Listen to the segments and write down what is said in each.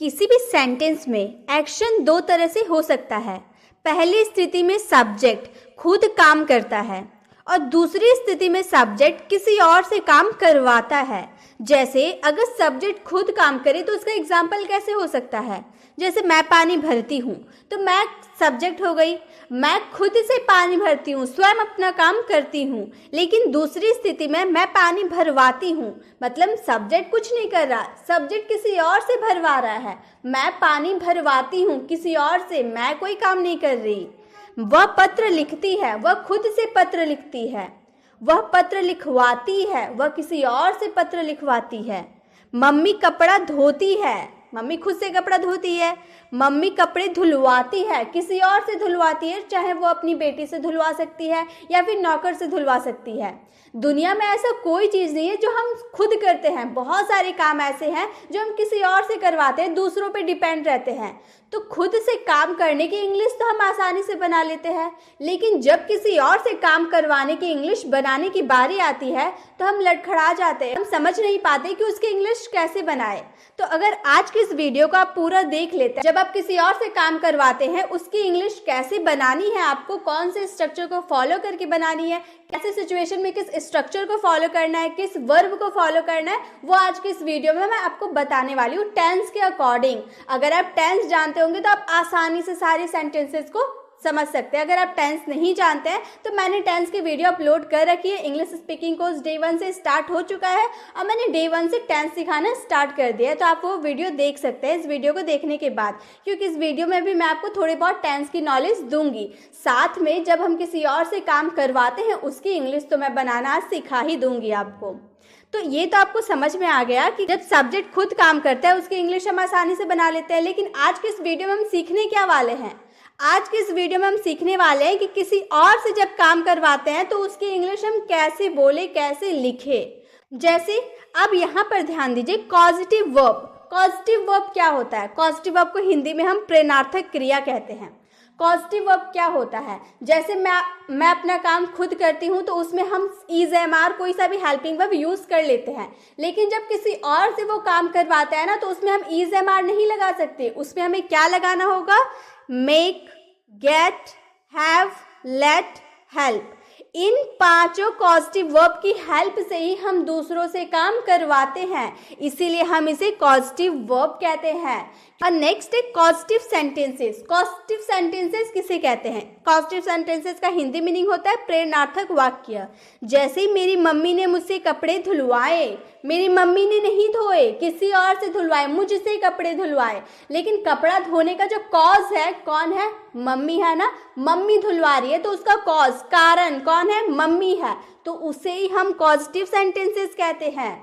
किसी भी सेंटेंस में एक्शन दो तरह से हो सकता है। पहली स्थिति में सब्जेक्ट खुद काम करता है और दूसरी स्थिति में सब्जेक्ट किसी और से काम करवाता है। जैसे अगर सब्जेक्ट खुद काम करे तो उसका एग्जाम्पल कैसे हो सकता है? जैसे मैं पानी भरती हूँ तो मैं सब्जेक्ट हो गई, मैं खुद से पानी भरती हूँ, स्वयं अपना काम करती हूँ। लेकिन दूसरी स्थिति में मैं पानी भरवाती हूँ, मतलब सब्जेक्ट कुछ नहीं कर रहा, सब्जेक्ट किसी और से भरवा रहा है। मैं पानी भरवाती हूँ किसी और से, मैं कोई काम नहीं कर रही। वह पत्र लिखती है, वह खुद से पत्र लिखती है। वह पत्र लिखवाती है, वह किसी और से पत्र लिखवाती है। मम्मी कपड़ा धोती है, मम्मी खुद से कपड़ा धोती है। मम्मी कपड़े धुलवाती है, किसी और से धुलवाती है, चाहे वो अपनी बेटी से धुलवा सकती है या फिर नौकर से धुलवा सकती है। दुनिया में ऐसा कोई चीज़ नहीं है जो हम खुद करते हैं। बहुत सारे काम ऐसे हैं जो हम किसी और से करवाते हैं, दूसरों पे डिपेंड रहते हैं। तो खुद से काम करने की इंग्लिश तो हम आसानी से बना लेते हैं, लेकिन जब किसी और से काम करवाने की इंग्लिश बनाने की बारी आती है तो हम लड़खड़ा जाते हैं, हम समझ नहीं पाते कि उसकी इंग्लिश कैसे बनाए। तो अगर आज की इस वीडियो को आप पूरा देख लेते हैं, जब आप किसी और से काम करवाते हैं उसकी इंग्लिश कैसे बनानी है, आपको कौन से स्ट्रक्चर को फॉलो करके बनानी है, कैसे सिचुएशन में किस स्ट्रक्चर को फॉलो करना है, किस वर्ब को फॉलो करना है, वो आज की इस वीडियो में मैं आपको बताने वाली हूँ टेंस के अकॉर्डिंग। अगर आप टेंस जानते होंगे तो आप आसानी से सारे सेंटेंसेस को समझ सकते हैं। अगर आप टेंस नहीं जानते हैं तो मैंने टेंस की वीडियो अपलोड कर रखी है। इंग्लिश स्पीकिंग कोर्स डे 1 से स्टार्ट हो चुका है और मैंने डे 1 से टेंस सिखाना स्टार्ट कर दिया है, तो आप वो वीडियो देख सकते हैं इस वीडियो को देखने के बाद, क्योंकि इस वीडियो में भी मैं आपको थोड़ी बहुत टेंस की नॉलेज दूंगी। साथ में जब हम किसी और से काम करवाते हैं उसकी इंग्लिश तो मैं बनाना सिखा ही दूंगी आपको। तो ये तो आपको समझ में आ गया कि जब सब्जेक्ट खुद काम करता है उसकी इंग्लिश हम आसानी से बना लेते हैं। लेकिन आज की इस वीडियो में हम सीखने क्या वाले हैं? आज की इस वीडियो में हम सीखने वाले हैं कि किसी और से जब काम करवाते हैं तो उसकी इंग्लिश हम कैसे बोले, कैसे लिखे। जैसे अब यहाँ पर ध्यान दीजिए, कॉजेटिव वर्ब। कॉजेटिव वर्ब क्या होता है? कॉजेटिव वर्ब को हिंदी में हम प्रेरणार्थक क्रिया कहते हैं। कॉजेटिव वर्ब क्या होता है? जैसे मैं अपना काम खुद करती हूँ तो उसमें हम इज, एम, आर, कोई सा भी हेल्पिंग वर्ब यूज कर लेते हैं। लेकिन जब किसी और से वो काम करवाता है ना तो उसमें हम इज, एम, आर नहीं लगा सकते। उसमें हमें क्या लगाना होगा? Make, get, have, let, help. इन पांचों कॉजेटिव वर्ब की हेल्प से ही हम दूसरों से काम करवाते हैं, इसीलिए हम इसे कॉजेटिव वर्ब कहते हैं। और नेक्स्ट है कॉजेटिव सेंटेंसेस। कॉजेटिव सेंटेंसेस किसे कहते हैं? कॉजेटिव सेंटेंसेस का हिंदी मीनिंग होता है प्रेरणार्थक वाक्य। जैसे मेरी मम्मी ने मुझसे कपड़े धुलवाए, मेरी मम्मी ने नहीं धोए, किसी और से धुलवाए, मुझसे कपड़े धुलवाए। लेकिन कपड़ा धोने का जो कॉज है कौन है? मम्मी है ना। मम्मी धुलवा रही है तो उसका कॉज, कारण कौन है? मम्मी है। तो उसे ही हम कॉजेटिव सेंटेंसेस कहते हैं।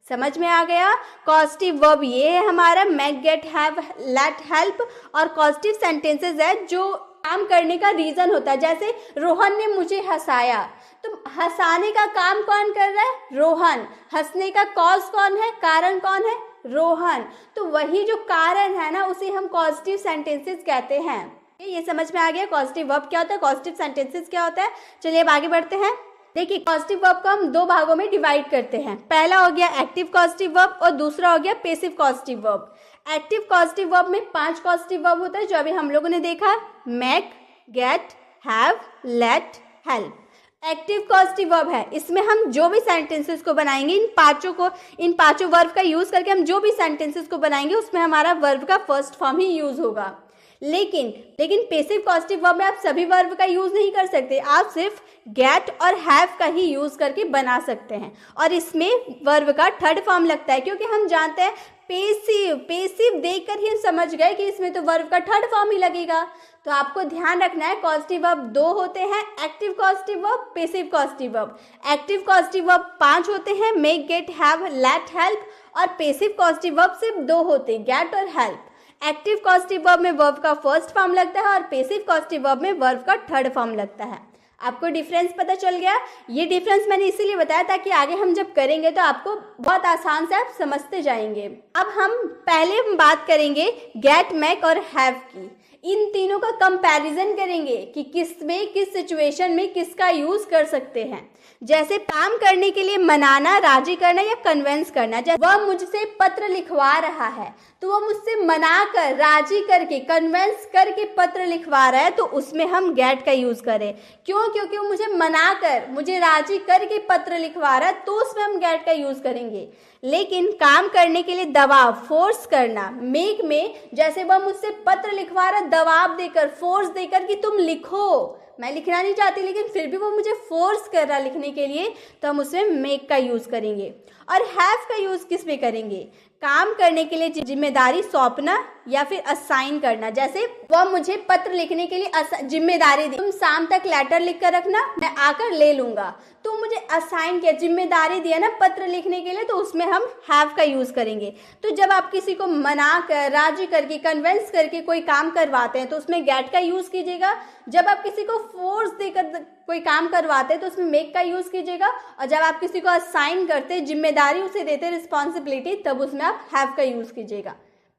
समझ में आ गया? कॉजेटिव वर्ब ये है हमारा make, get, have, let, help. और कॉजेटिव सेंटेंसेस है जो काम करने का रीजन होता है। जैसे रोहन ने मुझे हंसाया, तो हंसाने का काम कौन कर रहा है? रोहन। हंसने का कॉज कौन है? कारण कौन है? रोहन। तो वही जो कारण है ना उसे हम पॉजिटिव सेंटेंसेस कहते हैं। ये समझ में आ गया पॉजिटिव वर्ब क्या होता है, पॉजिटिव सेंटेंसेस क्या होता है। चलिए अब आगे बढ़ते हैं। देखिए पॉजिटिव वर्ब को हम दो भागों में डिवाइड करते हैं। पहला हो गया एक्टिव पॉजिटिव वर्ब और दूसरा हो गया passive positive verb. Active positive verb में 5 पॉजिटिव वर्ब होता है जो अभी हम लोगों ने देखा, make, get, have, let, help. Active positive verb है, इसमें हम जो भी सेंटेंसेस को बनाएंगे इन पांचों वर्ब का यूज करके हम जो भी सेंटेंसेस को बनाएंगे उसमें हमारा वर्ब का फर्स्ट फॉर्म ही यूज होगा। लेकिन पैसिव पॉजिटिव वर्ब में आप सभी वर्ब का यूज नहीं कर सकते, आप सिर्फ गेट और हैव का ही यूज करके बना सकते हैं। और इसमें वर्ब का थर्ड फॉर्म लगता है क्योंकि हम जानते हैं पैसिव देखकर ही समझ गए कि इसमें तो वर्ब का थर्ड फॉर्म ही लगेगा। तो आपको ध्यान रखना है पॉजिटिव वर्ब 2 होते हैं, active positive verb, passive positive verb. Active positive verb 5 होते हैं, make, get, have, let, help. और पैसिव पॉजिटिव वर्ब सिर्फ 2 होते हैं, गेट और हेल्प। एक्टिव पॉजिटिव वर्ब में वर्ब का फर्स्ट फॉर्म लगता है और पैसिव पॉजिटिव वर्ब में वर्ब का थर्ड फॉर्म लगता है। आपको डिफरेंस पता चल गया? ये डिफरेंस मैंने इसीलिए बताया ताकि आगे हम जब करेंगे तो आपको बहुत आसान से आप समझते जाएंगे। अब हम पहले बात करेंगे गेट, मेक और हैव की। इन तीनों का कंपैरिजन करेंगे कि किस में, किस सिचुएशन में किसका यूज कर सकते हैं। जैसे काम करने के लिए मनाना, राजी करना या कन्विंस करना। जैसे वह मुझसे पत्र लिखवा रहा है, तो वह मुझसे मनाकर, राजी करके, कन्विंस करके पत्र लिखवा रहा है, तो उसमें हम गेट का यूज करें। क्यों? क्योंकि वो मुझे मनाकर, मुझे राजी करके पत्र लिखवा रहा है, तो उसमें हम गेट का यूज करेंगे। लेकिन काम करने के लिए दबाव, फोर्स करना, मेक में, जैसे वह मुझसे पत्र लिखवा रहा है दबाव देकर, फोर्स देकर कि तुम लिखो, मैं लिखना नहीं चाहती लेकिन फिर भी वो मुझे फोर्स कर रहा लिखने के लिए, तो हम उसमें मेक का यूज करेंगे। और हैव का यूज किस में करेंगे? काम करने के लिए जिम्मेदारी सौंपना या फिर असाइन करना। जैसे वह मुझे पत्र लिखने के लिए जिम्मेदारी दी, तुम शाम तक लेटर लिख कर रखना, मैं आकर ले लूंगा। तो मुझे असाइन किया, जिम्मेदारी दिया ना पत्र लिखने के लिए, तो उसमें हम हैव का यूज करेंगे। तो जब आप किसी को मना कर, राजी करके, कन्विंस करके कोई काम करवाते हैं, तो उसमें गेट का यूज कीजिएगा। जब आप किसी को फोर्स देकर कोई काम करवाते हैं, तो उसमें मेक का यूज कीजिएगा। और जब आप किसी को असाइन करते, जिम्मेदारी उसे देते, रिस्पॉन्सिबिलिटी, तब उसमें आप हैव का यूज कीजिएगा।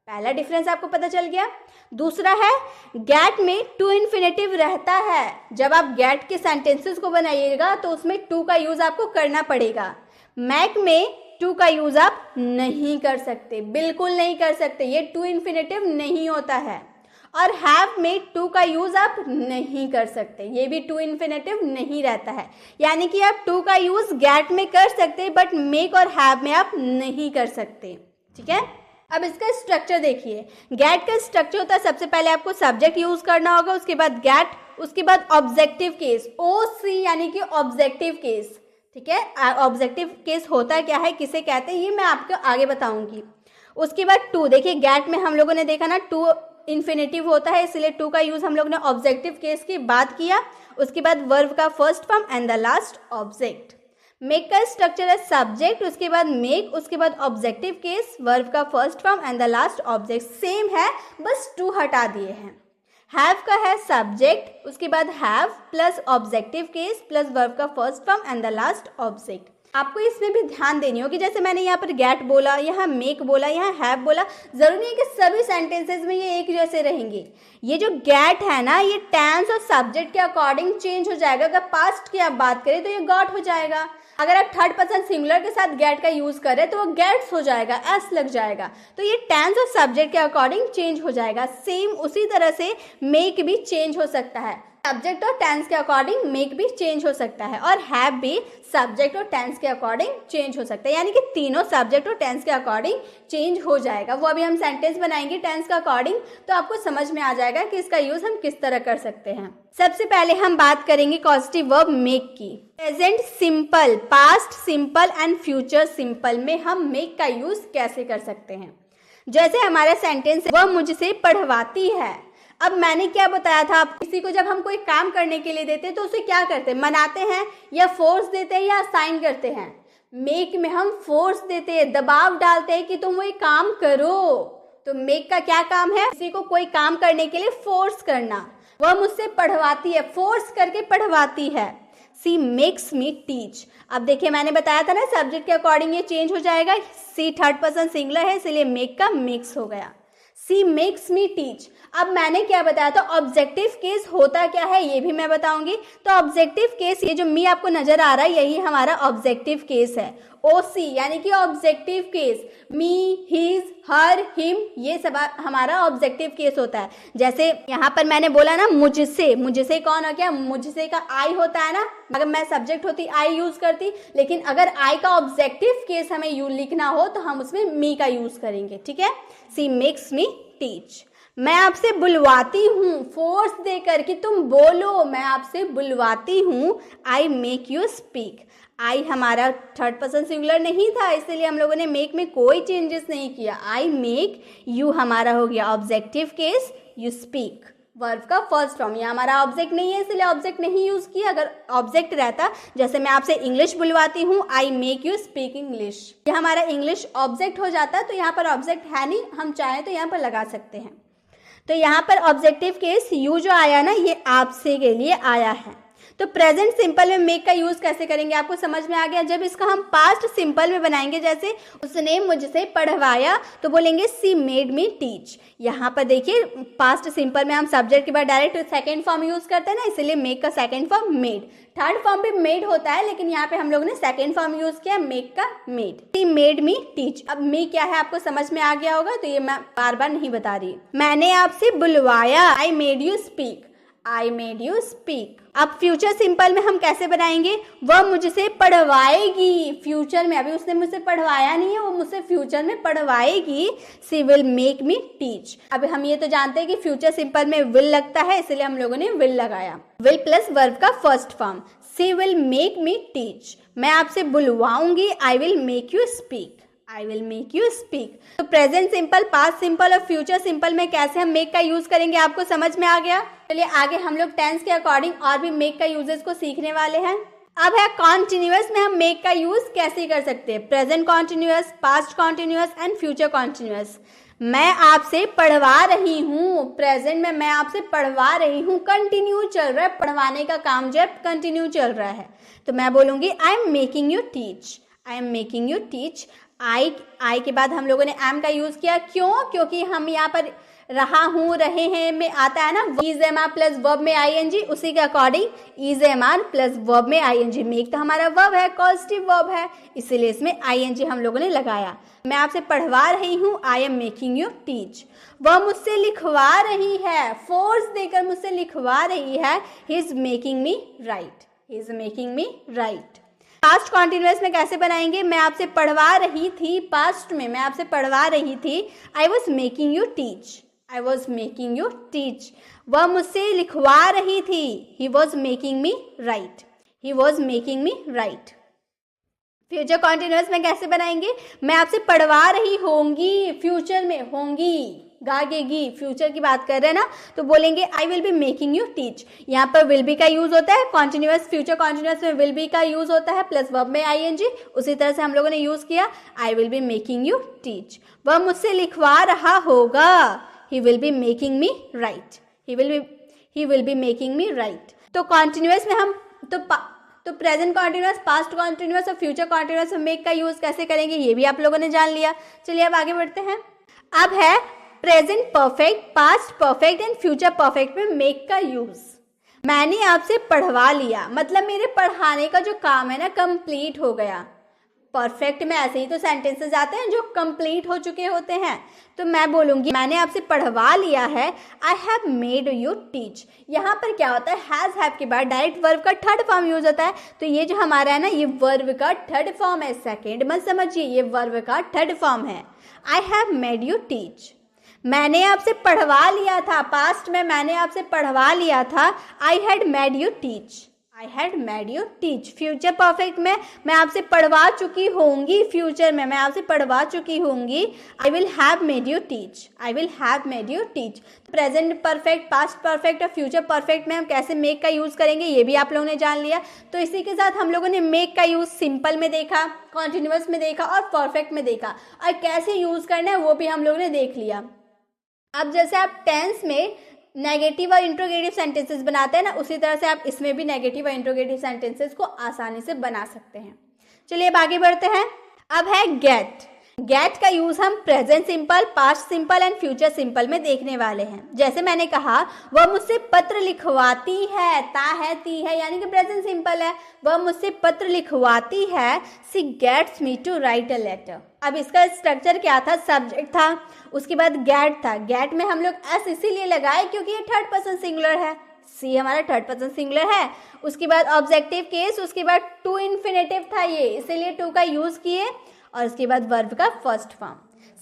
पहला डिफरेंस आपको पता चल गया। दूसरा है, गेट में टू इन्फिनेटिव रहता है। जब आप गेट के सेंटेंसेस को बनाइएगा तो उसमें टू का यूज आपको करना पड़ेगा। मैक में टू का यूज आप नहीं कर सकते, बिल्कुल नहीं कर सकते, ये टू इन्फिनेटिव नहीं होता है। और हैव में टू का यूज आप नहीं कर सकते, ये भी टू इन्फिनेटिव नहीं रहता है। यानी कि आप टू का यूज गेट में कर सकते, बट मेक और हैव में आप नहीं कर सकते। ठीक है, अब इसका स्ट्रक्चर देखिए। गेट का स्ट्रक्चर होता है, सबसे पहले आपको सब्जेक्ट यूज करना होगा, उसके बाद गेट, उसके बाद ऑब्जेक्टिव केस, OC यानी कि ऑब्जेक्टिव केस। ठीक है, ऑब्जेक्टिव केस होता क्या है, किसे कहते हैं, ये मैं आपको आगे बताऊंगी। उसके बाद टू, देखिए गेट में हम लोगों ने देखा ना टू इन्फिनेटिव होता है, इसलिए टू का यूज हम लोग ने ऑब्जेक्टिव केस की बात किया। उसके बाद वर्ब का first form and the last object. Make का स्ट्रक्चर है सब्जेक्ट, उसके बाद मेक, उसके बाद ऑब्जेक्टिव केस, वर्ब का first form and the last object. Same है, बस टू हटा दिए हैं। हैव का है सब्जेक्ट, उसके बाद have plus objective case plus verb का first form and the last object. आपको इसमें भी ध्यान देनी होगी, जैसे मैंने यहाँ पर गेट बोला, यहाँ मेक बोला, यहाँ हैव बोला, जरूरी नहीं है कि सभी सेंटेंसेस में ये एक जैसे रहेंगे। ये जो गेट है ना, ये टेंस और सब्जेक्ट के अकॉर्डिंग चेंज हो जाएगा। अगर पास्ट की आप बात करें तो ये गॉट हो जाएगा। अगर आप थर्ड पर्सन सिंगुलर के साथ गेट का यूज करें तो वो गेट्स हो जाएगा, एस लग जाएगा। तो ये टेंस और सब्जेक्ट के अकॉर्डिंग चेंज हो जाएगा। सेम उसी तरह से मेक भी चेंज हो सकता है, सब्जेक्ट और टेंस के अकॉर्डिंग मेक भी चेंज हो सकता है, और हैव भी सब्जेक्ट और टेंस के अकॉर्डिंग चेंज हो सकता है। यानी कि तीनों सब्जेक्ट और टेंस के अकॉर्डिंग चेंज हो जाएगा। वो अभी हम सेंटेंस बनाएंगे टेंस के अकॉर्डिंग, तो आपको समझ में आ जाएगा कि इसका यूज हम किस तरह कर सकते हैं। सबसे पहले हम बात करेंगे कॉजेटिव वर्ब मेक की। Present simple, past simple and future simple में हम मेक का यूज कैसे कर सकते हैं। जैसे हमारा सेंटेंस है, वह मुझसे पढ़वाती है। अब मैंने क्या बताया था, आप किसी को जब हम कोई काम करने के लिए देते हैं तो उसे क्या करते हैं, मनाते हैं या फोर्स देते हैं या असाइन करते हैं। मेक में हम फोर्स देते हैं, दबाव डालते हैं कि तुम वो काम करो। तो मेक का क्या काम है, किसी को कोई काम करने के लिए फोर्स करना। वह मुझसे पढ़वाती है, फोर्स करके पढ़वाती है। सी मेक्स मी टीच। अब देखिए मैंने बताया था ना सब्जेक्ट के अकॉर्डिंग ये चेंज हो जाएगा। सी थर्ड पर्सन सिंगुलर है, इसलिए मेक का मेक्स हो गया। सी मेक्स मी टीच। अब मैंने क्या बताया था, ऑब्जेक्टिव केस होता क्या है ये भी मैं बताऊंगी। तो ऑब्जेक्टिव केस, ये जो मी आपको नजर आ रहा है यही हमारा ऑब्जेक्टिव केस है। OC यानी कि ऑब्जेक्टिव केस, मी, हिज, हर, हिम, ये सब हमारा ऑब्जेक्टिव केस होता है। जैसे यहाँ पर मैंने बोला ना मुझसे, मुझसे कौन हो गया, मुझसे का आई होता है ना। अगर मैं सब्जेक्ट होती आई यूज करती, लेकिन अगर आई का ऑब्जेक्टिव केस हमें लिखना हो तो हम उसमें मी का यूज करेंगे। ठीक है, सी मेक्स मी टीच। मैं आपसे बुलवाती हूँ, फोर्स देकर कि तुम बोलो, मैं आपसे बुलवाती हूँ। I make you speak. I हमारा थर्ड पर्सन सिंगुलर नहीं था, इसलिए हम लोगों ने मेक में कोई चेंजेस नहीं किया। आई मेक यू हमारा हो गया objective case, you speak verb का फर्स्ट फॉर्म। ये हमारा ऑब्जेक्ट नहीं है इसलिए ऑब्जेक्ट नहीं यूज किया। अगर ऑब्जेक्ट रहता, जैसे मैं आपसे इंग्लिश बुलवाती हूँ, I make you speak English, ये हमारा इंग्लिश ऑब्जेक्ट हो जाता है। तो यहाँ पर ऑब्जेक्ट है नहीं, हम चाहें तो यहाँ पर लगा सकते हैं। तो यहाँ पर ऑब्जेक्टिव केस यू जो आया ना, ये आपसे के लिए आया है। तो प्रेजेंट सिंपल में मेक का यूज कैसे करेंगे आपको समझ में आ गया। जब इसका हम पास्ट सिंपल में बनाएंगे, जैसे उसने मुझसे पढ़वाया, तो बोलेंगे सी मेड मी टीच। यहाँ पर देखिए पास्ट सिंपल में हम सब्जेक्ट के बाद डायरेक्ट सेकेंड फॉर्म यूज करते हैं ना, इसलिए मेक का second form made. Third form भी मेड होता है, लेकिन यहाँ पे हम लोगों ने सेकेंड फॉर्म यूज किया मेक का मेड। सी मेड मी टीच। अब मी क्या है आपको समझ में आ गया होगा, तो ये मैं बार बार नहीं बता रही। मैंने आपसे बुलवाया, I made you speak, I made you speak. अब फ्यूचर सिंपल में हम कैसे बनाएंगे, वह मुझसे पढ़वाएगी। फ्यूचर में, अभी उसने मुझसे पढ़वाया नहीं है, वो मुझसे फ्यूचर में पढ़वाएगी। सी विल मेक मी टीच। अभी हम ये तो जानते हैं कि फ्यूचर सिंपल में विल लगता है, इसलिए हम लोगों ने विल लगाया। विल प्लस वर्ब का first form, she will make me teach. मैं आपसे बुलवाऊंगी, I will make you speak, I will make you speak. तो प्रेजेंट सिंपल, पास्ट सिंपल और फ्यूचर सिंपल में कैसे हम मेक का यूज करेंगे आपको समझ में आ गया। चलिए आगे हम लोग टेंस के अकॉर्डिंग और भी मेक का यूजेस को सीखने वाले हैं। अब है कॉन्टिन्यूअस में हम मेक का यूज कैसे कर सकते हैं। Present continuous, past continuous and future continuous. मैं आपसे पढ़वा रही हूँ, प्रेजेंट में मैं आपसे पढ़वा रही हूँ, कंटिन्यू चल रहा है, पढ़वाने का काम जब कंटिन्यू चल रहा है तो मैं बोलूंगी I am making you teach, I am making you teach. I के बाद हम लोगों ने एम का यूज किया, क्यों, क्योंकि हम यहाँ पर रहा हूँ, रहे हैं में आता है ना is am are plus verb में आईएनजी, उसी के according is am are plus verb में आईएनजी। मेक तो हमारा वर्ब है, कॉजेटिव वर्ब है, इसीलिए इसमें आईएनजी हम लोगों ने लगाया। मैं आपसे पढ़वा रही हूँ, आई एम मेकिंग यू टीच। वह मुझसे लिखवा रही है, फोर्स देकर मुझसे लिखवा रही है, he is making me right, he is making me right. Past continuous में कैसे बनाएंगे, मैं आपसे पढ़वा रही थी, पास्ट में मैं आपसे पढ़वा रही थी, I was making you teach, I was making you teach. वह मुझसे लिखवा रही थी, he was making me right, he was making me right. Future continuous में कैसे बनाएंगे, मैं आपसे पढ़वा रही होंगी, फ्यूचर में होंगी, गागेगी, फ्यूचर की बात कर रहे हैं ना, तो बोलेंगे I will be making you teach. यहाँ पर विल बी का यूज होता है, कॉन्टिन्यूअस फ्यूचर कॉन्टिन्यूअस में विल बी का यूज होता है प्लस वर्ब में आईएनजी। उसी तरह से हम लोगों ने यूज किया I will be making you teach. वह मुझसे लिखवा रहा होगा, he will be making me right, he will be making me right. तो कॉन्टिन्यूअस में हम तो प्रेजेंट कॉन्टिन्यूअस, पास्ट कॉन्टिन्यूअस और फ्यूचर कॉन्टिन्यूअस में मेक का यूज कैसे करेंगे ये भी आप लोगों ने जान लिया। चलिए अब आगे बढ़ते हैं। अब है present perfect, past perfect and future perfect में मेक का यूज। मैंने आपसे पढ़वा लिया, मतलब मेरे पढ़ाने का जो काम है ना कंप्लीट हो गया। परफेक्ट में ऐसे ही तो सेंटेंसेस आते हैं जो कंप्लीट हो चुके होते हैं, तो मैं बोलूंगी मैंने आपसे पढ़वा लिया है, I have made you teach. यहाँ पर क्या होता है, हैज हैव के बाद डायरेक्ट वर्ब का थर्ड फॉर्म यूज होता है, तो ये जो हमारा है ना ये वर्ब का थर्ड फॉर्म है, सेकेंड मत समझिए, ये वर्ब का थर्ड फॉर्म है। I have made you teach. मैंने आपसे पढ़वा लिया था, पास्ट में मैंने आपसे पढ़वा लिया था, I had made you teach, I had made you teach. Future perfect में मैं आपसे पढ़वा चुकी होंगी, फ्यूचर में मैं आपसे पढ़वा चुकी होंगी, आई will have made you teach, I will have made you teach. Present perfect, past perfect और फ्यूचर परफेक्ट में हम कैसे मेक का यूज करेंगे ये भी आप लोगों ने जान लिया। तो इसी के साथ हम लोगों ने मेक का यूज सिंपल में देखा, कॉन्टिन्यूअस में देखा और परफेक्ट में देखा, और कैसे यूज करना है वो भी हम लोगों ने देख लिया। अब जैसे आप टेंस में नेगेटिव और इंट्रोगेटिव सेंटेंसेस बनाते हैं ना, उसी तरह से आप इसमें भी नेगेटिव और इंट्रोगेटिव सेंटेंसेस को आसानी से बना सकते हैं। चलिए अब आगे बढ़ते हैं। अब है गेट। गेट का यूज हम present simple, past simple and future simple में देखने वाले हैं। जैसे मैंने कहा वह मुझसे पत्र लिखवाती है, ता है ती है यानी कि प्रेजेंट सिंपल है, वह मुझसे पत्र लिखवाती है, she gets me to write a letter. अब इसका स्ट्रक्चर क्या था, सब्जेक्ट था, उसके बाद गेट था। गेट में हम लोग एस इसीलिए लगाए क्योंकि ये थर्ड पर्सन सिंगुलर है, सी हमारा थर्ड पर्सन सिंगुलर है। उसके बाद ऑब्जेक्टिव केस, उसके बाद टू इन्फिनेटिव था ये, इसीलिए टू का यूज किए, और उसके बाद वर्ब का first form.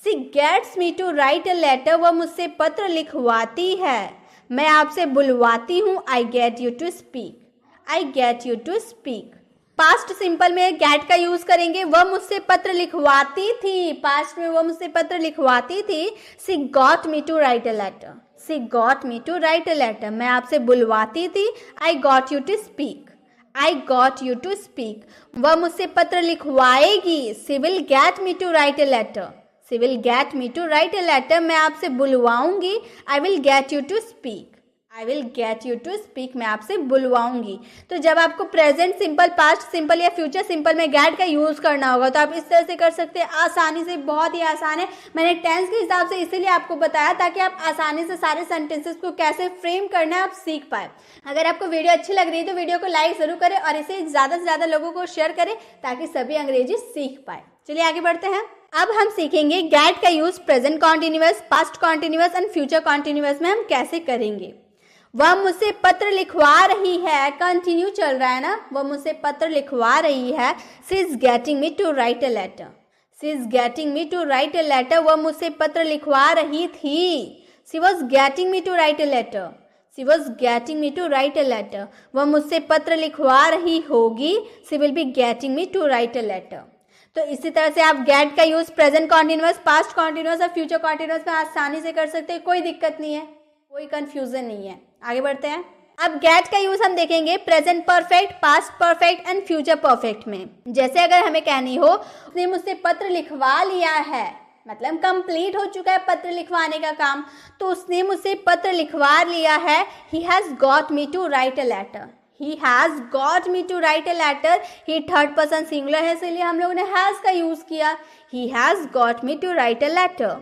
She gets me to write a letter, वह मुझसे पत्र लिखवाती है। मैं आपसे बुलवाती हूँ, I get you to speak, I get you to speak. Past simple में गेट का यूज करेंगे, वह मुझसे पत्र लिखवाती थी, पास्ट में वह मुझसे पत्र लिखवाती थी। She got me to write a letter, she got me to write a letter. मैं आपसे बुलवाती थी, I got you to speak, I got you to speak. वह मुझसे पत्र लिखवाएगी, she will get me to write a letter, she will get me to write a letter. मैं आपसे बुलवाऊंगी, I will get you to speak, I will get you to speak, मैं आपसे बुलवाऊंगी। तो जब आपको प्रेजेंट सिंपल, पास्ट सिंपल या future simple में गेट का यूज करना होगा तो आप इस तरह से कर सकते हैं, आसानी से, बहुत ही आसान है। मैंने टेंस के हिसाब से इसीलिए आपको बताया ताकि आप आसानी से सारे सेंटेंसेस को कैसे फ्रेम करना है आप सीख पाए। अगर आपको वीडियो अच्छी लग रही है तो वीडियो को लाइक जरूर करें और इसे ज़्यादा से ज़्यादा लोगों को शेयर करें ताकि सभी अंग्रेजी सीख पाए। चलिए आगे बढ़ते हैं। अब हम सीखेंगे गेट का use present continuous, past continuous and future continuous में हम कैसे करेंगे। वह मुझसे पत्र लिखवा रही है, कंटिन्यू चल रहा है ना, वह मुझसे पत्र लिखवा रही है। She is getting me to write a letter, she is getting me to write a letter, वह मुझसे पत्र लिखवा रही थी। She was getting me to write a letter, she was getting me to write a letter, वह मुझसे पत्र लिखवा रही होगी। She will be getting me to write a letter. तो इसी तरह से आप गेट का use present continuous, past continuous और फ्यूचर कॉन्टिन्यूअस में आसानी से कर सकते हैं, कोई दिक्कत नहीं है, कोई कंफ्यूजन नहीं है। आगे बढ़ते हैं। अब गेट का यूज हम देखेंगे present perfect, past perfect and future perfect में। जैसे अगर हमें कहनी हो उसने मुझसे पत्र लिखवा लिया है, मतलब कंप्लीट हो चुका है पत्र लिखवाने का काम, तो उसने मुझसे पत्र लिखवा लिया है। He has got me to write a letter, he has got me to write a letter. He third person singular है इसलिए हम लोगों ने हैज का यूज किया। He has got me to write a letter.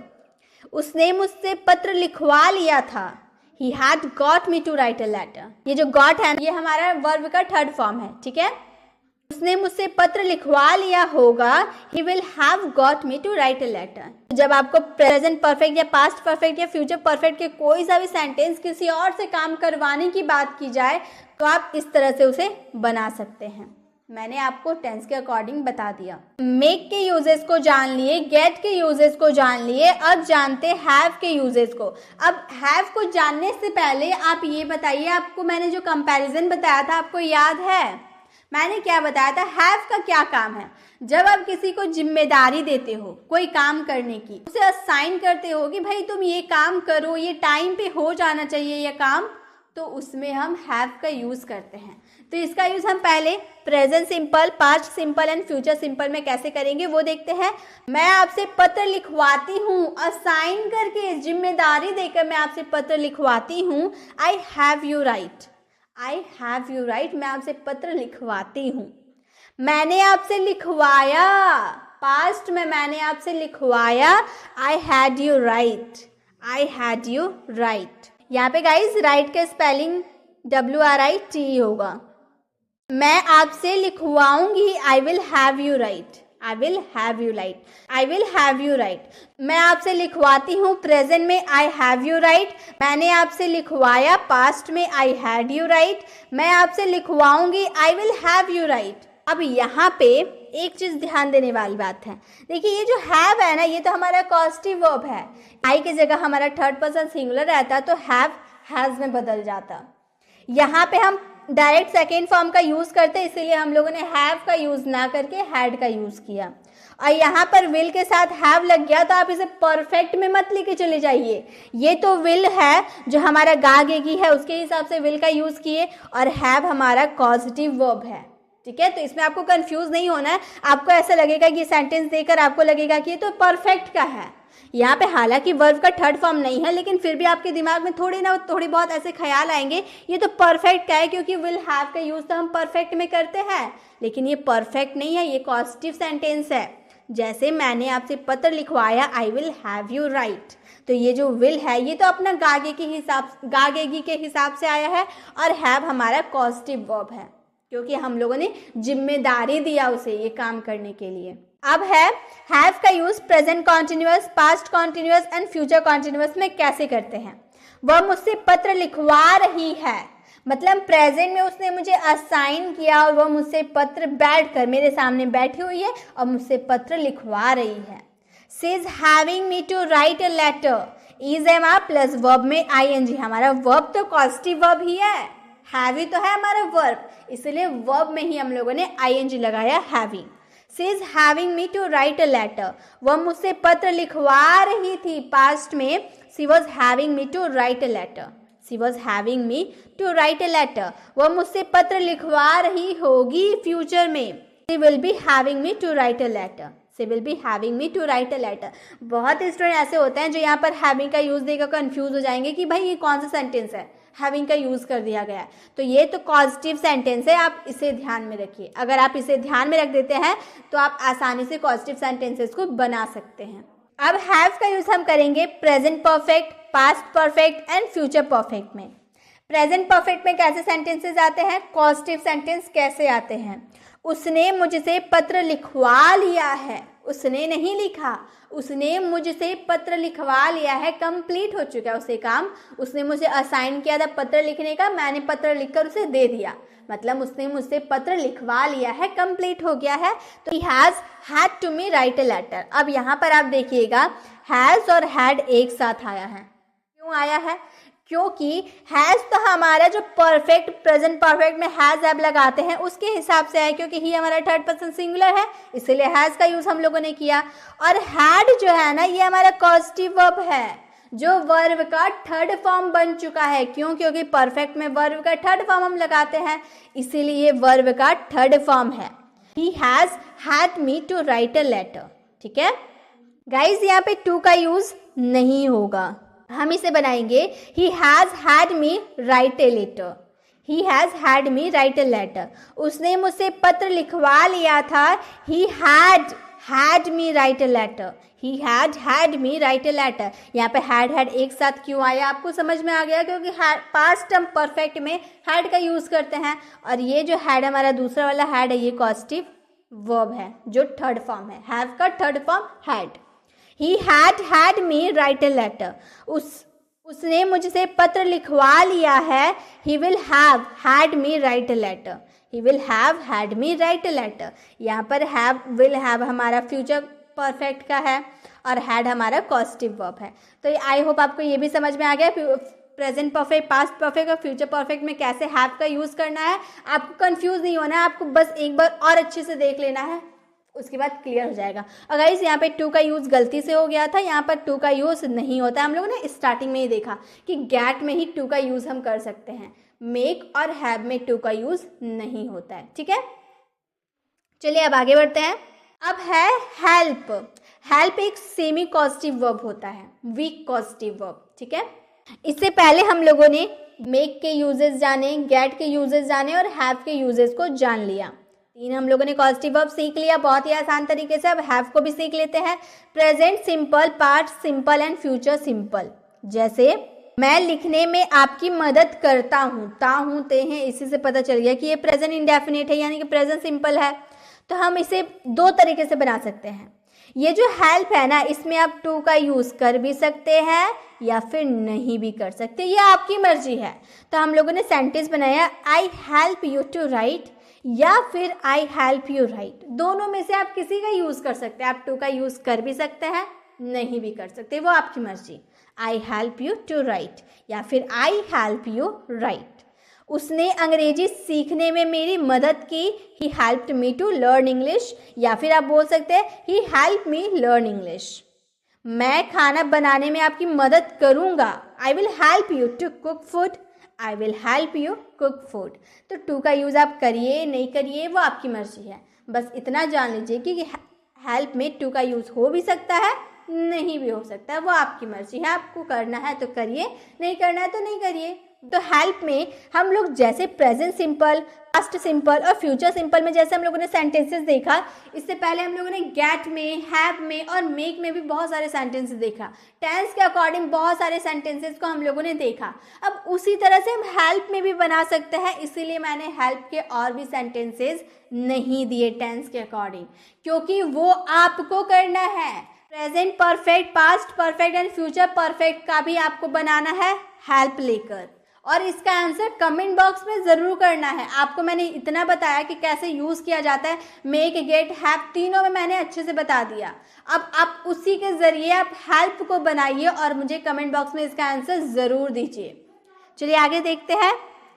उसने मुझसे पत्र लिखवा लिया था, he had got me to write a letter। ये जो got है ये हमारा वर्ब का थर्ड फॉर्म है, ठीक है। उसने मुझसे पत्र लिखवा लिया होगा, he will have got me to write a letter। जब आपको प्रेजेंट परफेक्ट या पास्ट परफेक्ट या फ्यूचर परफेक्ट के कोई सा भी सेंटेंस किसी और से काम करवाने की बात की जाए तो आप इस तरह से उसे बना सकते हैं। मैंने आपको टेंस के अकॉर्डिंग बता दिया। मेक के यूजेस को जान लिए, गेट के यूजेस को जान लिए, अब जानते हैव के यूजेस को। अब हैव को जानने से पहले आप ये बताइए, आपको मैंने जो कंपैरिजन बताया था आपको याद है? मैंने क्या बताया था? हैव का क्या काम है? जब आप किसी को जिम्मेदारी देते हो कोई काम करने की, उसे असाइन करते हो कि भाई तुम ये काम करो, ये टाइम पे हो जाना चाहिए ये काम, तो उसमें हम हैव का यूज करते हैं। तो इसका यूज हम पहले present simple, past simple and future simple में कैसे करेंगे वो देखते हैं। मैं आपसे पत्र लिखवाती हूँ, असाइन करके जिम्मेदारी देकर मैं आपसे पत्र लिखवाती हूँ। I have you write, I have you write, मैं आपसे पत्र लिखवाती हूँ। मैंने आपसे लिखवाया, पास्ट में मैंने आपसे लिखवाया। I had you write, I had you write. यहाँ पे गाइज राइट का स्पेलिंग WRIT होगा। मैं आपसे लिखवाऊंगी, I will have you write, I will have you write, I will have you write. मैं आपसे लिखवाती हूँ प्रेजेंट में, आई हैव यू राइट। मैंने आपसे लिखवाया पास्ट में, आई हैड यू राइट। मैं आपसे लिखवाऊंगी, I will have you write. अब यहाँ पे एक चीज ध्यान देने वाली बात है, देखिए ये जो हैव है ना, ये तो हमारा कॉस्टिव वर्ब है। आई की जगह हमारा थर्ड पर्सन सिंगुलर रहता तो हैव हैज में बदल जाता। यहाँ पे हम डायरेक्ट सेकेंड फॉर्म का यूज करते, इसीलिए हम लोगों ने हैव का यूज ना करके हैड का यूज किया। और यहाँ पर विल के साथ हैव लग गया तो आप इसे परफेक्ट में मत लेके चले जाइए। ये तो विल है जो हमारा गागेगी है, उसके हिसाब से विल का यूज किए, और हैव हमारा कॉजेटिव वर्ब है, ठीक है। तो इसमें आपको कंफ्यूज नहीं होना है। आपको ऐसा लगेगा कि सेंटेंस देकर आपको लगेगा कि ये तो परफेक्ट का है। यहाँ पे हालांकि वर्ब का थर्ड फॉर्म नहीं है, लेकिन फिर भी आपके दिमाग में थोड़ी बहुत ऐसे ख्याल आएंगे ये तो परफेक्ट का है, क्योंकि विल हैव का यूज तो हम परफेक्ट में करते हैं, लेकिन ये परफेक्ट नहीं है, ये कॉजेटिव सेंटेंस है। जैसे मैंने आपसे पत्र लिखवाया, आई विल हैव यू राइट, तो ये जो विल है ये तो अपना गागेगी के हिसाब से आया है, और हैव हमारा कॉजेटिव वर्ब है, क्योंकि हम लोगों ने जिम्मेदारी दिया उसे ये काम करने के लिए। अब है हैव का use present continuous, past continuous and future continuous में कैसे करते हैं। वह मुझसे पत्र लिखवा रही है, मतलब प्रेजेंट में उसने मुझे असाइन किया और वह मुझसे पत्र बैठकर मेरे सामने बैठी हुई है और मुझसे पत्र लिखवा रही है। She is having me to write a letter, is am are plus verb में ING, हमारा वर्ब तो कॉजेटिव वर्ब ही है, हैवी तो है हमारा वर्ब, इसलिए वर्ब में ही हम लोगों ने ING लगाया, having. She is having me to write a letter, वह मुझसे पत्र लिखवा रही थी, पास्ट में she was having me to write a letter, she was having me to write a letter. वह मुझसे पत्र लिखवा रही होगी, फ्यूचर में she will be having me to write a letter, she will be having me to write a letter. बहुत student ऐसे होते हैं जो यहाँ पर हैविंग का यूज देकर कंफ्यूज हो जाएंगे कि भाई ये कौन सा सेंटेंस है, हैविंग का यूज़ कर दिया गया है। तो ये तो कॉजेटिव सेंटेंस है, आप इसे ध्यान में रखिए। अगर आप इसे ध्यान में रख देते हैं तो आप आसानी से पॉजिटिव सेंटेंसेस को बना सकते हैं। अब हैव का यूज़ हम करेंगे present perfect, past perfect and future perfect में। प्रेजेंट परफेक्ट में कैसे सेंटेंसेस आते हैं, पॉजिटिव सेंटेंस कैसे आते हैं? उसने मुझसे पत्र लिखवा लिया है, उसने नहीं लिखा, उसने मुझसे पत्र लिखवा लिया है, कंप्लीट हो चुका है उसे काम। उसने मुझे असाइन किया था पत्र लिखने का, मैंने पत्र लिखकर उसे दे दिया, मतलब उसने मुझसे पत्र लिखवा लिया है, कंप्लीट हो गया है। तो he has had to me write a letter। अब यहाँ पर आप देखिएगा हैज और हैड एक साथ आया है। क्यों आया है? क्योंकि हैज तो हमारा जो परफेक्ट प्रेजेंट परफेक्ट में हैज हैव लगाते हैं उसके हिसाब से है, क्योंकि ही हमारा थर्ड पर्सन सिंगुलर है, इसीलिए हैज का यूज हम लोगों ने किया। और हैड जो है ना, ये हमारा कॉजेटिव वर्ब है, जो वर्ब का थर्ड फॉर्म बन चुका है। क्यों? क्योंकि परफेक्ट में वर्ब का थर्ड फॉर्म हम लगाते हैं, इसीलिए ये वर्ब का थर्ड फॉर्म है। He has had me to write a letter. ठीक है गाइज, यहाँ पे टू का यूज नहीं होगा, हम इसे बनाएंगे he has had me write a letter। he has had me write a letter। उसने मुझसे पत्र लिखवा लिया था, he had me write a letter। he had me write a letter। यहाँ पे had एक साथ क्यों आया आपको समझ में आ गया, क्योंकि पास्ट टर्म परफेक्ट में had का यूज करते हैं, और ये जो had हमारा दूसरा वाला had है, ये पॉजिटिव वर्ब है जो थर्ड फॉर्म है, have का third form had। He had me write a letter। उसने मुझसे पत्र लिखवा लिया है। He will have had me write a letter। He will have had me write a letter। यहाँ पर have will have हमारा फ्यूचर परफेक्ट का है और had हमारा पॉजिटिव वर्ब है। तो आई होप आपको ये भी समझ में आ गया प्रेजेंट परफेक्ट, पास्ट परफेक्ट और फ्यूचर परफेक्ट में कैसे हैव का यूज़ करना है। आपको कंफ्यूज नहीं होना है, आपको बस एक बार और अच्छे से देख लेना है, उसके बाद क्लियर हो जाएगा। और गाइस यहाँ पे टू का यूज़ गलती से हो गया था, यहाँ पर टू का यूज़ नहीं होता है। हम लोगों ने स्टार्टिंग में ही देखा कि गेट में ही टू का यूज़ हम कर सकते हैं, मेक और हैव में टू का यूज़ नहीं होता है। ठीक है, चलिए अब आगे बढ़ते हैं। अब है हेल्प। हेल्प एक सेमी पॉजिटिव वर्ब होता है, वीक पॉजिटिव वर्ब। ठीक है, इससे पहले हम लोगों ने मेक के यूजेस जाने, गेट के यूजेस जाने और हैव के यूजेस को जान लिया। तीन हम लोगों ने पॉजिटिव वर्ब सीख लिया बहुत ही आसान तरीके से। अब हैव को भी सीख लेते हैं। Present simple, past simple and future simple. जैसे मैं लिखने में आपकी मदद करता हूँ, ता हूँ ते हैं, इसी से पता चल गया कि ये प्रेजेंट इंडेफिनिट है, यानी कि प्रेजेंट सिंपल है। तो हम इसे दो तरीके से बना सकते हैं। ये जो हेल्प है ना, इसमें आप टू का यूज़ कर भी सकते हैं या फिर नहीं भी कर सकते, ये आपकी मर्जी है। तो हम लोगों ने सेंटेंस बनाया I help you to write या फिर आई हेल्प यू राइट। दोनों में से आप किसी का यूज़ कर सकते हैं। आप टू का यूज़ कर भी सकते हैं, नहीं भी कर सकते, वो आपकी मर्जी। I help you to write या फिर आई हेल्प यू राइट। उसने अंग्रेजी सीखने में मेरी मदद की, he helped me to learn English, या फिर आप बोल सकते हैं he help me learn English. मैं खाना बनाने में आपकी मदद करूँगा, I will help you to cook food, I will help you cook food. तो टू का यूज़ आप करिए नहीं करिए वो आपकी मर्जी है, बस इतना जान लीजिए कि हेल्प में टू का यूज़ हो भी सकता है, नहीं भी हो सकता है, वो आपकी मर्जी है। आपको करना है तो करिए, नहीं करना है तो नहीं करिए। तो हेल्प में हम लोग जैसे प्रेजेंट सिंपल, पास्ट सिंपल और फ्यूचर सिंपल में जैसे हम लोगों ने सेंटेंसेस देखा, इससे पहले हम लोगों ने गेट में, हैव में और मेक में भी बहुत सारे सेंटेंसेस देखा। टेंस के अकॉर्डिंग बहुत सारे सेंटेंसेस को हम लोगों ने देखा। अब उसी तरह से हम हेल्प में भी बना सकते हैं, इसीलिए मैंने हेल्प के और भी सेंटेंसेस नहीं दिए टेंस के अकॉर्डिंग, क्योंकि वो आपको करना है। Present perfect, past perfect and future perfect का भी आपको बनाना है हेल्प लेकर, और इसका आंसर कमेंट बॉक्स में ज़रूर करना है। आपको मैंने इतना बताया कि कैसे यूज़ किया जाता है, मेक, गेट, हैव, तीनों में मैंने अच्छे से बता दिया। अब आप उसी के ज़रिए आप हेल्प को बनाइए और मुझे कमेंट बॉक्स में इसका आंसर ज़रूर दीजिए। चलिए आगे देखते हैं।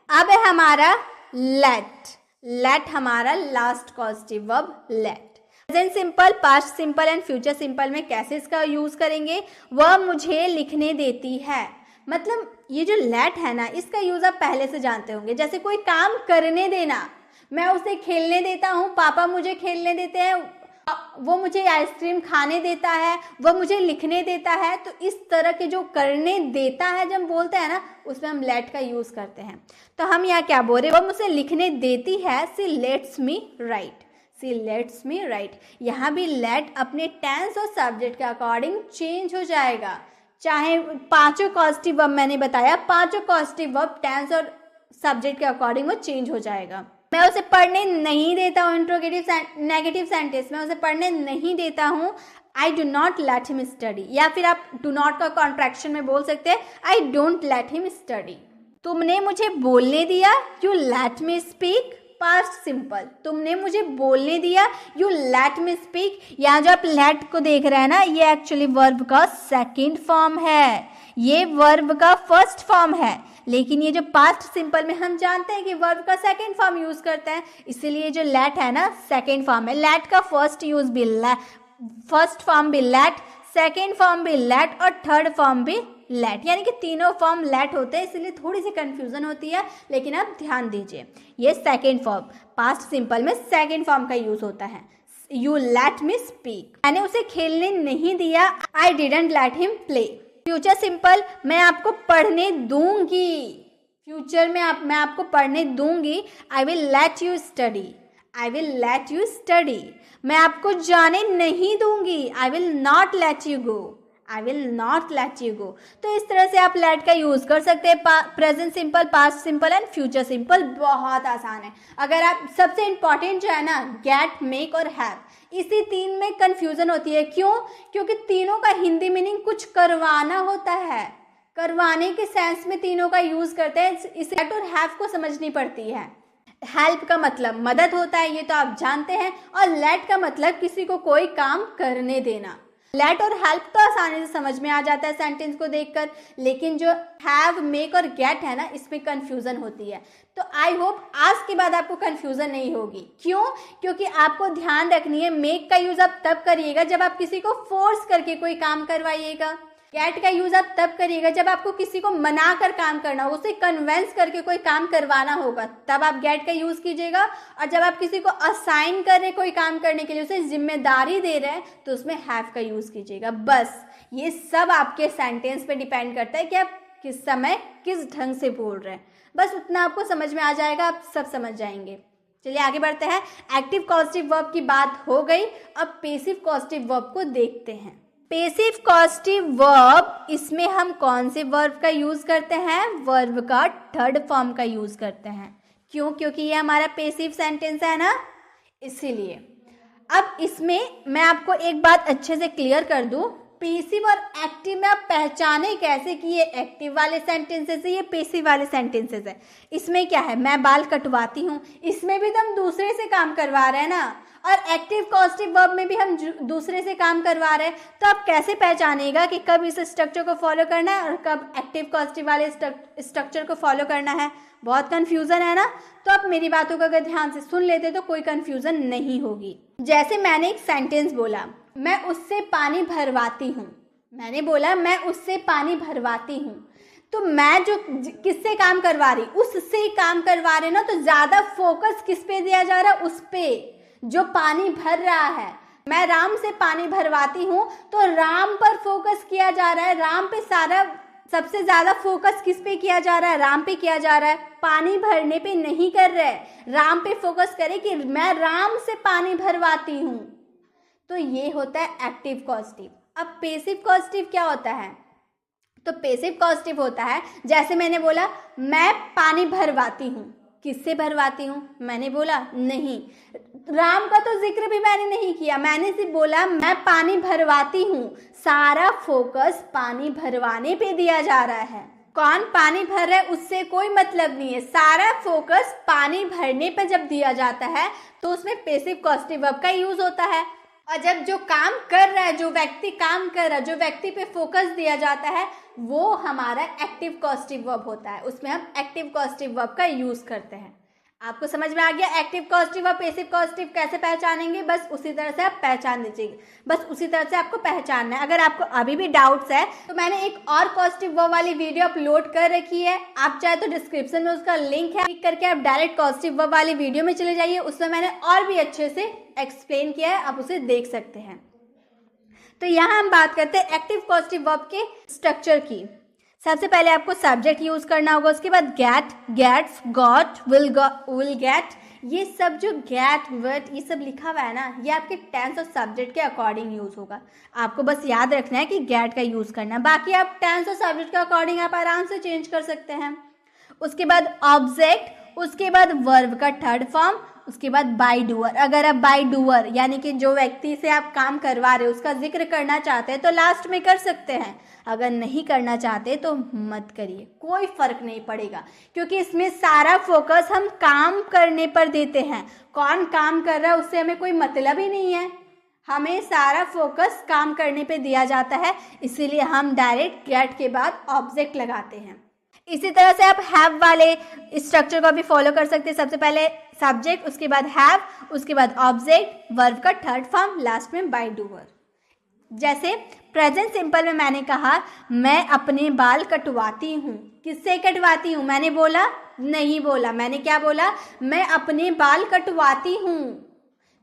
अब है हमारा लेट। लेट हमारा last positive verb let. Present simple, past simple and future simple में कैसे इसका यूज़ करेंगे, वह मुझे लिखने देती है। मतलब ये जो लेट है ना, इसका यूज़ आप पहले से जानते होंगे। जैसे कोई काम करने देना, मैं उसे खेलने देता हूँ, पापा मुझे खेलने देते हैं, वो मुझे आइसक्रीम खाने देता है, वो मुझे लिखने देता है। तो इस तरह के जो करने देता है जब बोलते हैं ना, उसमें हम लेट का यूज करते हैं। तो हम यहाँ क्या बोल रहे हैं, वो मुझे लिखने देती है, see let's me right, see let's me right. यहाँ भी लेट अपने टेंस और सब्जेक्ट के अकॉर्डिंग चेंज हो जाएगा। चाहे पांचों कॉजेटिव वर्ब मैंने बताया, पांचों कॉजेटिव वर्ब टेंस और सब्जेक्ट के अकॉर्डिंग वो चेंज हो जाएगा। मैं उसे पढ़ने नहीं देता हूँ, इंट्रोगेटिव नेगेटिव सेंटेंस में उसे पढ़ने नहीं देता हूँ, I do not let him study. या फिर आप डू नॉट का कॉन्ट्रैक्शन में बोल सकते हैं, I don't let him study. तुमने मुझे बोलने दिया, you let me speak, past simple. तुमने मुझे बोलने दिया, यू लेट मी स्पीक। यहाँ जो आप लेट को देख रहे हैं ना, ये एक्चुअली वर्ब का सेकेंड फॉर्म है, ये वर्ब का फर्स्ट फॉर्म है। लेकिन ये जो पास्ट सिंपल में हम जानते हैं कि वर्ब का सेकेंड फॉर्म यूज करते हैं, इसलिए जो लेट है ना सेकेंड फॉर्म है। लेट का फर्स्ट फॉर्म भी लेट, सेकेंड फॉर्म भी लेट और थर्ड फॉर्म भी लेट, यानी कि तीनों फॉर्म लेट होते हैं, इसलिए थोड़ी सी कंफ्यूजन होती है। लेकिन आप ध्यान दीजिए, ये सेकेंड फॉर्म, पास्ट सिंपल में सेकेंड फॉर्म का यूज होता है। यू लेट मी स्पीक, मैंने उसे खेलने नहीं दिया, I didn't let him play. Future simple, मैं आपको पढ़ने दूंगी, फ्यूचर में मैं आपको पढ़ने दूंगी, I will let you study, I will let you study. मैं आपको जाने नहीं दूंगी, I will not let you go, I will not let you go. तो इस तरह से आप लेट का यूज कर सकते हैं। Present simple, past simple and future simple बहुत आसान है। अगर आप सबसे इंपॉर्टेंट जो है ना, गेट, मेक और हैव, इसी तीन में कंफ्यूजन होती है। क्यों? क्योंकि तीनों का हिंदी मीनिंग कुछ करवाना होता है, करवाने के सेंस में तीनों का यूज करते हैं। इसे गेट और हैव को समझनी पड़ती है। हेल्प का मतलब मदद होता है, ये तो आप जानते हैं, और लेट का मतलब किसी को कोई काम करने देना। लेट और हेल्प तो आसानी से समझ में आ जाता है सेंटेंस को देखकर, लेकिन जो हैव, मेक और गेट है ना, इसमें कंफ्यूजन होती है। तो आई होप आज के बाद आपको कंफ्यूजन नहीं होगी। क्यों? क्योंकि आपको ध्यान रखनी है, मेक का यूज आप तब करिएगा जब आप किसी को फोर्स करके कोई काम करवाइएगा। गेट का यूज आप तब करिएगा जब आपको किसी को मना कर काम करना हो, उसे कन्वेंस करके कोई काम करवाना होगा, तब आप गेट का यूज कीजिएगा। और जब आप किसी को असाइन कर रहे कोई काम करने के लिए, उसे जिम्मेदारी दे रहे हैं, तो उसमें हैव का यूज कीजिएगा। बस ये सब आपके सेंटेंस पे डिपेंड करता है कि आप किस समय किस ढंग से बोल रहे हैं। बस उतना आपको समझ में आ जाएगा, आप सब समझ जाएंगे। चलिए आगे बढ़ते हैं। एक्टिव कॉजेटिव वर्ब की बात हो गई, अब पेसिव कॉजेटिव वर्ब को देखते हैं। पेसिव कॉजेटिव वर्ब, इसमें हम कौन से वर्ब का यूज करते हैं? वर्ब का थर्ड फॉर्म का यूज करते हैं। क्यों? क्योंकि ये हमारा पेसिव सेंटेंस है ना, इसीलिए। अब इसमें मैं आपको एक बात अच्छे से क्लियर कर दूं, पेसिव और एक्टिव में आप पहचाने कैसे कि ये एक्टिव वाले सेंटेंसेस है, ये पेसिव वाले सेंटेंसेस है। इसमें क्या है, मैं बाल कटवाती हूँ, इसमें भी तो हम दूसरे से काम करवा रहे हैं ना, और एक्टिव कॉजेटिव वर्ब में भी हम दूसरे से काम करवा रहे हैं। तो आप कैसे पहचानेगा कि कब इस स्ट्रक्चर को फॉलो करना है और कब एक्टिव कॉजेटिव वाले स्ट्रक्चर को फॉलो करना है? बहुत कंफ्यूजन है ना। तो आप मेरी बातों को अगर ध्यान से सुन लेते तो कोई कंफ्यूजन नहीं होगी। जैसे मैंने एक सेंटेंस बोला, मैं उससे पानी भरवाती हूँ, मैंने बोला मैं उससे पानी भरवाती हूँ, तो मैं जो किससे काम करवा रही, उससे काम करवा रहे ना, तो ज्यादा फोकस किस पे दिया जा रहा है? उस पे जो पानी भर रहा है। मैं राम से पानी भरवाती हूँ, तो राम पर फोकस किया जा रहा है, राम पे सारा सबसे ज्यादा फोकस किस पे किया जा रहा है? राम पे किया जा रहा है, पानी भरने पे नहीं कर रहे, राम पे फोकस करें कि मैं राम से पानी भरवाती हूँ। तो ये होता है एक्टिव कॉजेटिव। अब पेसिव कॉजेटिव क्या होता है? तो पेसिव पॉजिटिव होता है, जैसे मैंने बोला मैं पानी भरवाती हूँ, किससे भरवाती हूँ? मैंने बोला नहीं, राम का तो जिक्र भी मैंने नहीं किया, मैंने सिर्फ बोला मैं पानी भरवाती हूँ। सारा फोकस पानी भरवाने पे दिया जा रहा है। कौन पानी भर रहा है उससे कोई मतलब नहीं है, सारा फोकस पानी भरने पे जब दिया जाता है तो उसमें पेसिव पॉजिटिव वर्ब का यूज होता है। और जब जो काम कर रहा है, जो व्यक्ति काम कर रहा है, जो व्यक्ति पे फोकस दिया जाता है, वो हमारा एक्टिव पॉजिटिव वर्ब होता है, उसमें हम एक्टिव पॉजिटिव वर्ब का यूज करते हैं। आपको समझ में आ गया एक्टिव कॉजेटिव और पैसिव कॉजेटिव कैसे पहचानेंगे? बस उसी तरह से आप पहचान दीजिए, बस उसी तरह से आपको पहचानना है। अगर आपको अभी भी डाउट्स है तो मैंने एक और पॉजिटिव वर्ब वाली वीडियो अपलोड कर रखी है, आप चाहे तो डिस्क्रिप्शन में उसका लिंक है, क्लिक करके आप डायरेक्ट पॉजिटिव वर्ब वाली वीडियो में चले जाइए, उसमें मैंने और भी अच्छे से एक्सप्लेन किया है, आप उसे देख सकते हैं। तो यहाँ हम बात करते हैं एक्टिव पॉजिटिव वर्ब के स्ट्रक्चर की। सबसे पहले आपको सब्जेक्ट यूज करना होगा, उसके बाद get, gets, got, will get, ये सब जो गेट विट ये सब लिखा हुआ है ना, ये आपके टेंस और सब्जेक्ट के अकॉर्डिंग यूज होगा। आपको बस याद रखना है कि गेट का यूज करना, बाकी आप टेंस और सब्जेक्ट के अकॉर्डिंग आप आराम से चेंज कर सकते हैं। उसके बाद ऑब्जेक्ट, उसके बाद वर्ब का थर्ड फॉर्म, उसके बाद बाय डूअर। अगर आप बाय डूअर यानी कि जो व्यक्ति से आप काम करवा रहे हो उसका जिक्र करना चाहते हैं तो लास्ट में कर सकते हैं, अगर नहीं करना चाहते तो मत करिए, कोई फर्क नहीं पड़ेगा, क्योंकि इसमें सारा फोकस हम काम करने पर देते हैं। कौन काम कर रहा है उससे हमें कोई मतलब ही नहीं है, हमें सारा फोकस काम करने पे दिया जाता है, इसीलिए हम डायरेक्ट गेट के बाद ऑब्जेक्ट लगाते हैं। इसी तरह से आप हैव वाले स्ट्रक्चर को भी फॉलो कर सकते हैं। सबसे पहले सब्जेक्ट, उसके बाद हैव, उसके बाद ऑब्जेक्ट, वर्ब का थर्ड फॉर्म, लास्ट में बाय डूअर। जैसे प्रेजेंट सिंपल में मैंने कहा मैं अपने बाल कटवाती हूँ, किससे कटवाती हूँ? मैंने बोला नहीं बोला, मैंने क्या बोला? मैं अपने बाल कटवाती हूँ।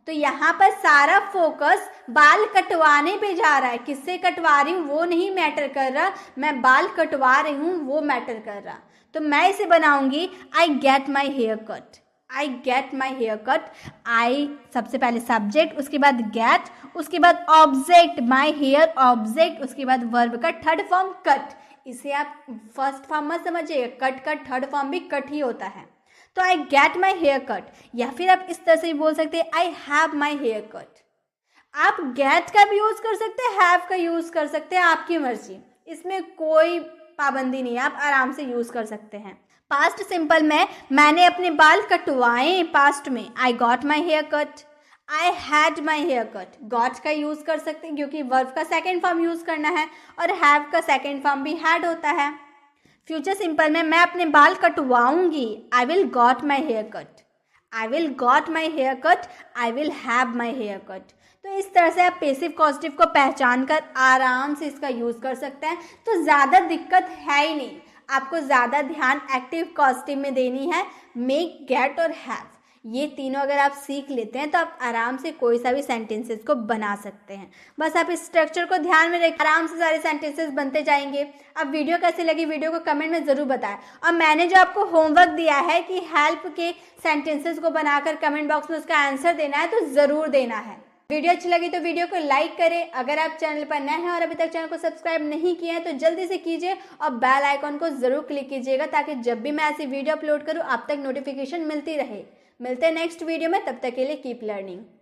तो यहाँ पर सारा फोकस बाल कटवाने पे जा रहा है, किससे कटवा रही हूँ वो नहीं मैटर कर रहा, मैं बाल कटवा रही हूँ वो मैटर कर रहा। तो मैं इसे बनाऊंगी I get my hair cut, I get my hair cut. I सबसे पहले सब्जेक्ट, उसके बाद गेट, उसके बाद ऑब्जेक्ट माई हेयर ऑब्जेक्ट, उसके बाद वर्ब का थर्ड फॉर्म कट। इसे आप फर्स्ट फॉर्म मत समझिए, कट का थर्ड फॉर्म भी कट ही होता है। तो I get my hair cut, या फिर आप इस तरह से बोल सकते हैं I have my hair cut. आप गेट का भी यूज कर सकते हैं, हैव का यूज कर सकते हैं, आपकी मर्जी, इसमें कोई पाबंदी नहीं है, आप आराम से यूज कर सकते हैं। पास्ट सिंपल में मैंने अपने बाल कटवाए, पास्ट में I got my hair cut, I had my hair cut. Got का यूज कर सकते हैं क्योंकि वर्ब का सेकेंड फॉर्म यूज करना है, और हैव का सेकेंड फॉर्म भी हैड होता है। फ्यूचर सिंपल में मैं अपने बाल कटवाऊंगी, I will got my hair cut, I will got my hair cut, I will have my hair cut. तो इस तरह से आप पैसिव कॉजेटिव को पहचान कर आराम से इसका यूज कर सकते हैं। तो ज़्यादा दिक्कत है ही नहीं, आपको ज़्यादा ध्यान एक्टिव कॉजेटिव में देनी है। मेक, गेट और हैव, ये तीनों अगर आप सीख लेते हैं तो आप आराम से कोई सा भी सेंटेंसेस को बना सकते हैं। बस आप इस स्ट्रक्चर को ध्यान में रख आराम से सारे सेंटेंसेस बनते जाएंगे। अब वीडियो कैसी लगी वीडियो को कमेंट में ज़रूर बताएं, और मैंने जो आपको होमवर्क दिया है कि हेल्प के सेंटेंसेस को बनाकर कमेंट बॉक्स में उसका आंसर देना है, तो ज़रूर देना है। वीडियो अच्छी लगी तो वीडियो को लाइक करें, अगर आप चैनल पर नए हैं और अभी तक चैनल को सब्सक्राइब नहीं किया है तो जल्दी से कीजिए, और बेल आइकॉन को ज़रूर क्लिक कीजिएगा ताकि जब भी मैं ऐसी वीडियो अपलोड करूँ आप तक नोटिफिकेशन मिलती रहे। मिलते हैं नेक्स्ट वीडियो में, तब तक के लिए कीप लर्निंग।